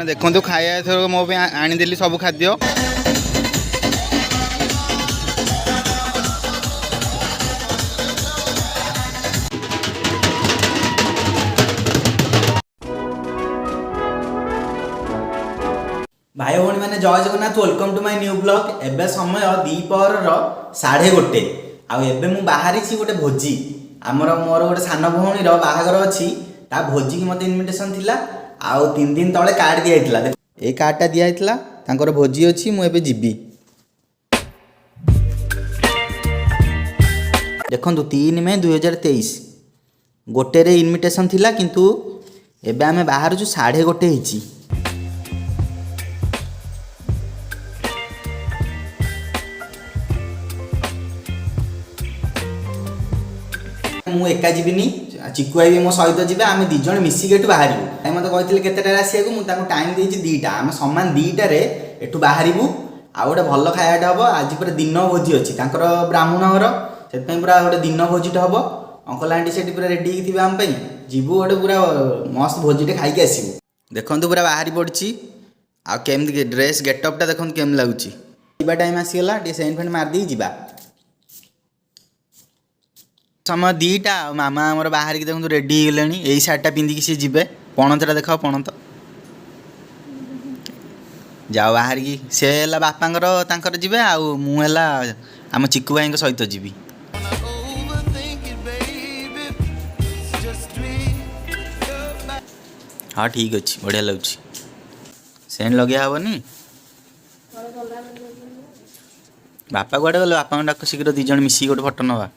देखो खाया एथर मो आनीदेली सब खाद्य भाई भौणी मैंने जय Jagannath welcome to my new blog. एबे समय दीपहर 1:30 आउ एबे मु बाहरी गोटे भोजी आमर मोर गोटे सान भौणी बाहागर अच्छी ता भोजी की मत इनविटेशन थिला आउ 3 दिन तले कार्ड दिया ए कार्डटा दिया तांकर भोजी अच्छी मु एबे जीबी देखु 3 मई 2023 गोटे रे इनविटेशन थिला किंतु एबे आमे बाहर जो 1:30 हिची मु एका जीविनी चिकु भाई भी मो सहित जी आम दिज मिसिक एठू बाहर मत कहते केतेटा आसिया मुझे टाइम देती 2टा आम सामान 2टार एठू बाहर आ गोटे भल खायाटा हम आज पूरा दिन भोजी अच्छी ब्राह्मण घर से पूरा गोटे दिन भोजीटा हम अंकल आंटी से पूरा रेडी थे आम जीवु गोटे पूरा मस्त भोजीटे खाई आसबू देखु पूरा बाहरी पड़ी आमती ड्रेस गेटअपटा देखो केम लगुच टाइम आसीगला सेंट फेंट मारदी जा समय 2टा मामा आमर बाहर की देखो रेडी हो गले यही सार्टा पिंधिकी सी जीवे पणतटा देख पणत जाओ बाहर की से बापांकर तांकर जीवे आउ मुला आम चिकु भाई सहित जीवी हाँ ठीक अच्छे बढ़िया लगुच सेंट लगे हेनी बापा कड़े गले बापा डाक शीघ्र 2 जन मिसिक गोटे फटो नवा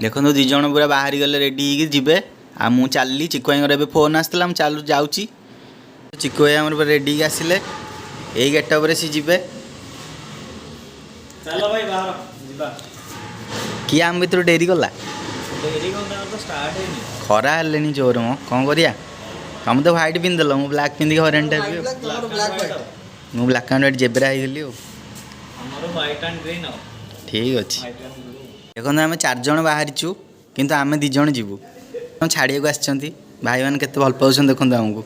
देखो 2 जन पूरा बाहरी गले रेडी हो जीवे आ मु चलली चिकु भाई फोन आसला चलू जाऊँगी चिकु भाई आम रेडी आसिले यही गेटअप सी जीवे चलो भाई बाहर जीवा किए आम भर डेरी गला खरा है जोर मो कौन करिया तुम तो व्हाइट पिंधल मु ब्लाक पिंधिक हरेन टाइप मु block and white zebra Hooghly ठीक अच्छे देखो आम 4 जन बाहरीचु किंतु आम 2 जन जीवु छाड़िया को आसछंती भाई मैंने केते भल पाउछन देखो आमको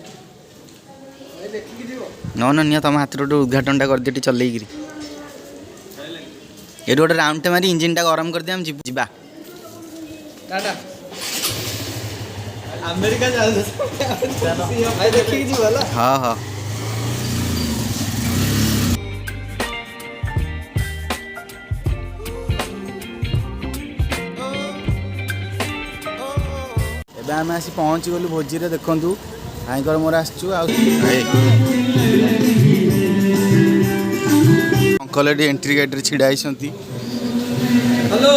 न निया तुम हाथ गोटे उद्घाटनटा कर दिए चलैकि ये गोटे राउंड मारी इंजिनटा गरम कर दिया जीवा अमेरिका हाँ हाँ आम आसी पहुँची गलु भोजी रे देखु भाईकर मोर आसचु अंकल ये एंट्री गेट रे छिड़ा आइसंती हेलो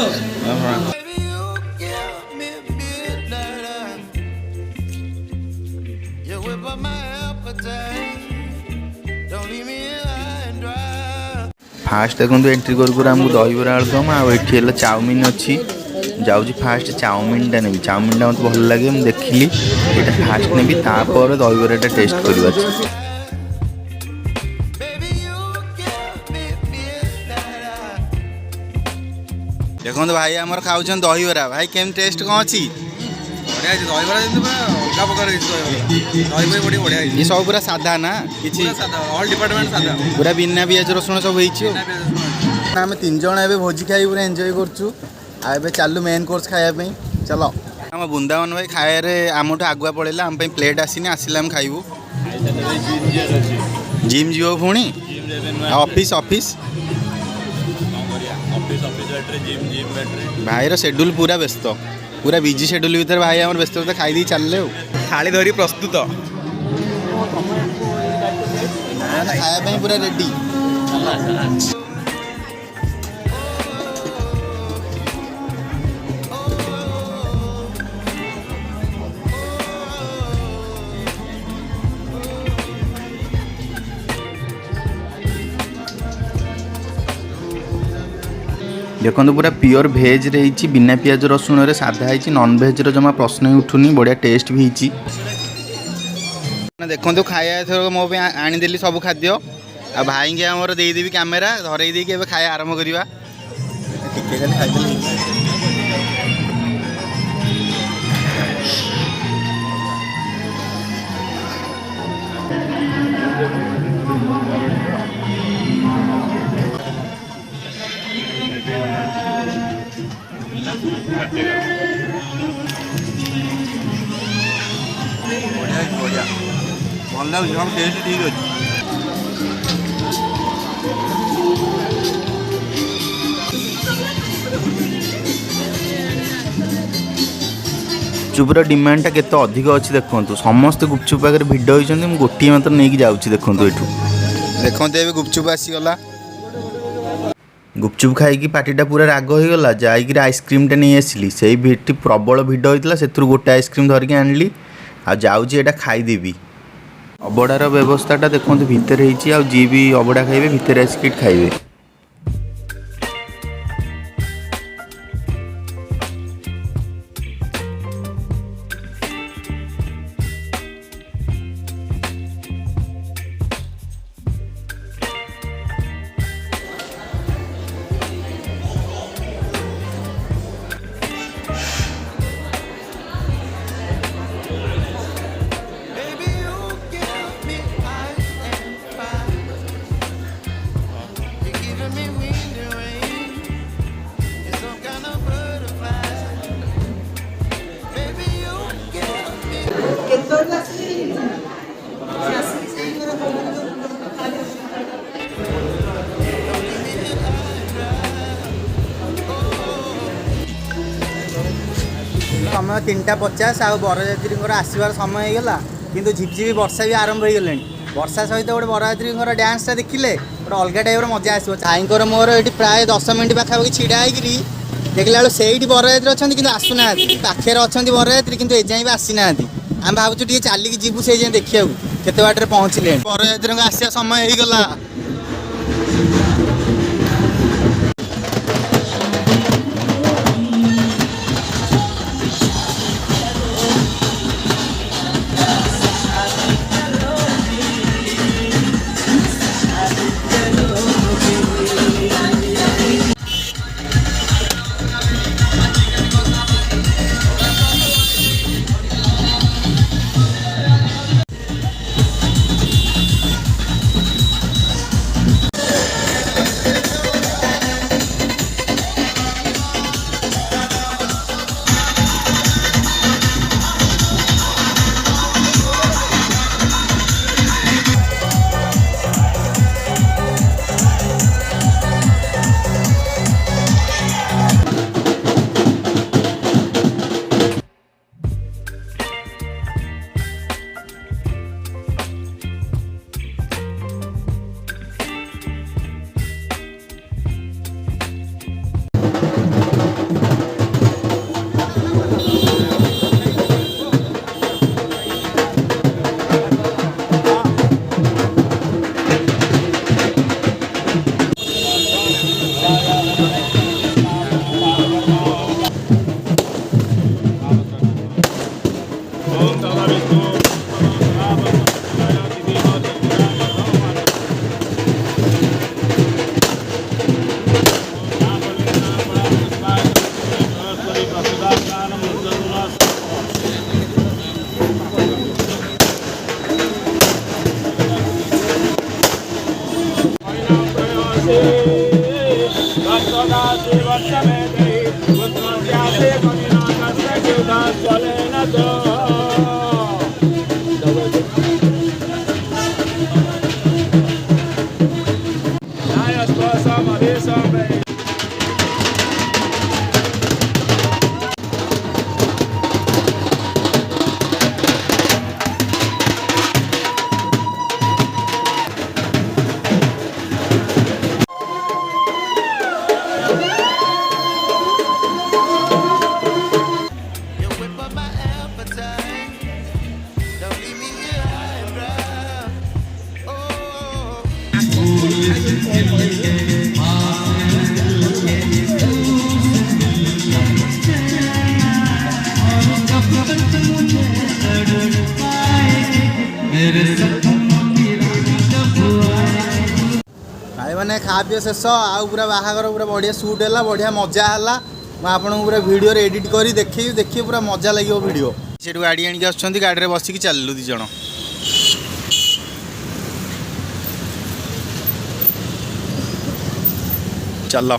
फास्ट देखो एंट्री कर आमको दहीबरा आलुदम आठ चाउमिन अच्छी जाऊँगी फास्ट चाउमिनटा नेबी चाउमिनटा मत भल लगे मुझे देखिली ये फास्ट नेबी तापर दहीबराटा टेस्ट करवा देखो भाई आमर खाऊँ दहीबरा भाई केम टेस्ट कौन अच्छी ये सब पूरा साधा ना किसी पूरा बिना पियाज रसुण सब आम 3 जन ए भोजी खाई पूरा एंजॉय करूँ आबे चालू मेन कोर्स खायापी चलो आम बृंदावन भाई खाए आमठू आगुआ पड़ेगा आम प्लेट आसनी आसिले आम खाइबू जिम जीव पुणी ऑफिस ऑफिस भाई शेड्यूल पूरा व्यस्त पूरा बिजी शेड्यूल भीतर भाई आम व्यस्त खाई चलले थाली धरी प्रस्तुत खायापी पूरा रेडी देखो पूरा प्योर भेज रही बिना पियाज रसुण रे साधा है नॉन भेज जमा प्रश्न ही उठुनी बढ़िया टेस्ट भी देखो खाया एथर मो आनीदेली सब खाद्य आ भाई के आमर देदेवी कैमेरा धरई देकी खाया आरंभ करवा ଟିକେ ଖାଲି ଖାଇଦେଲେ ବଢ଼ିଆ ଭଲ ଲାଗୁଛି ଆମ ଟେଷ୍ଟ ଠିକ୍ ଅଛି। ଗୁପଚୁପ୍ର ଡିମାଣ୍ଡଟା କେତେ ଅଧିକ ଅଛି ଦେଖନ୍ତୁ। ସମସ୍ତେ ଗୁପଚୁପ୍ ପାଖରେ ଭିଡ଼ ହୋଇଛନ୍ତି, ମୁଁ ଗୋଟିଏ ମାତ୍ର ନେଇକି ଯାଉଛି ଦେଖନ୍ତୁ ଏଠୁ। ଦେଖନ୍ତୁ ଏବେ ଗୁପଚୁପ୍ ଆସିଗଲା। ଗୁପଚୁପ୍ ଖାଇକି ପାଟିଟା ପୁରା ରାଗ ହୋଇଗଲା, ଯାଇକିରି ଆଇସ୍କ୍ରିମ୍ଟା ନେଇ ଆସିଲି। ସେଇ ଭିଡ଼ି ପ୍ରବଳ ଭିଡ଼ ହୋଇଥିଲା, ସେଥିରୁ ଗୋଟେ ଆଇସ୍କ୍ରିମ୍ ଧରିକି ଆଣିଲି। ଆଉ ଯାଉଛି ଏଇଟା ଖାଇଦେବି। ଅବଢ଼ାର ବ୍ୟବସ୍ଥାଟା ଦେଖନ୍ତୁ ଭିତରେ ହେଇଛି, ଆଉ ଯିଏ ବି ଅବଢ଼ା ଖାଇବେ ଭିତରେ ଆସିକି ଖାଇବେ। समय 3:50 ଆଉ ବରଯାତ୍ରୀଙ୍କର ଆସିବାର ସମୟ ହେଇଗଲା, କିନ୍ତୁ ଝିପଝିପି ବର୍ଷା ବି ଆରମ୍ଭ ହେଇଗଲାଣି। ବର୍ଷା ସହିତ ଗୋଟେ ବରଯାତ୍ରୀଙ୍କର ଡ୍ୟାନ୍ସଟା ଦେଖିଲେ ଗୋଟେ ଅଲଗା ଟାଇପ୍ର ମଜା ଆସିବ। ଭାଇଙ୍କର ମୋର ଏଠି ପ୍ରାୟ 10 ମିନିଟ୍ ପାଖାପାଖି ଛିଡ଼ା ହେଇକିରି ଦେଖିଲା ବେଳକୁ ସେଇଠି ବରଯାତ୍ରୀ ଅଛନ୍ତି କିନ୍ତୁ ଆସୁନାହାନ୍ତି। ପାଖରେ ଅଛନ୍ତି ବରଯାତ୍ରୀ କିନ୍ତୁ ଏଯାଏଁ ବି ଆସିନାହାନ୍ତି। ଆମେ ଭାବୁଛୁ ଟିକେ ଚାଲିକି ଯିବୁ ସେଇ ଯାଏଁ ଦେଖିବାକୁ କେତେ ବାଟରେ ପହଞ୍ଚିଲେଣି। ବରଯାତ୍ରୀଙ୍କ ଆସିବା ସମୟ ହେଇଗଲା। ପିଇବା ଶେଷ ଆଉ ପୁରା ବାହାଘର ପୁରା ବଢ଼ିଆ ସୁଟ୍ ହେଲା ବଢ଼ିଆ ମଜା ହେଲା ମୁଁ ଆପଣଙ୍କୁ ପୁରା ଭିଡ଼ିଓରେ ଏଡ଼ିଟ୍ କରି ଦେଖେଇବି ଦେଖିବେ ପୁରା ମଜା ଲାଗିବ ଭିଡ଼ିଓ ସେଠୁ ଗାଡ଼ି ଆଣିକି ଆସୁଛନ୍ତି ଗାଡ଼ିରେ ବସିକି ଚାଲିଲୁ 2 ଜଣ ଚାଲ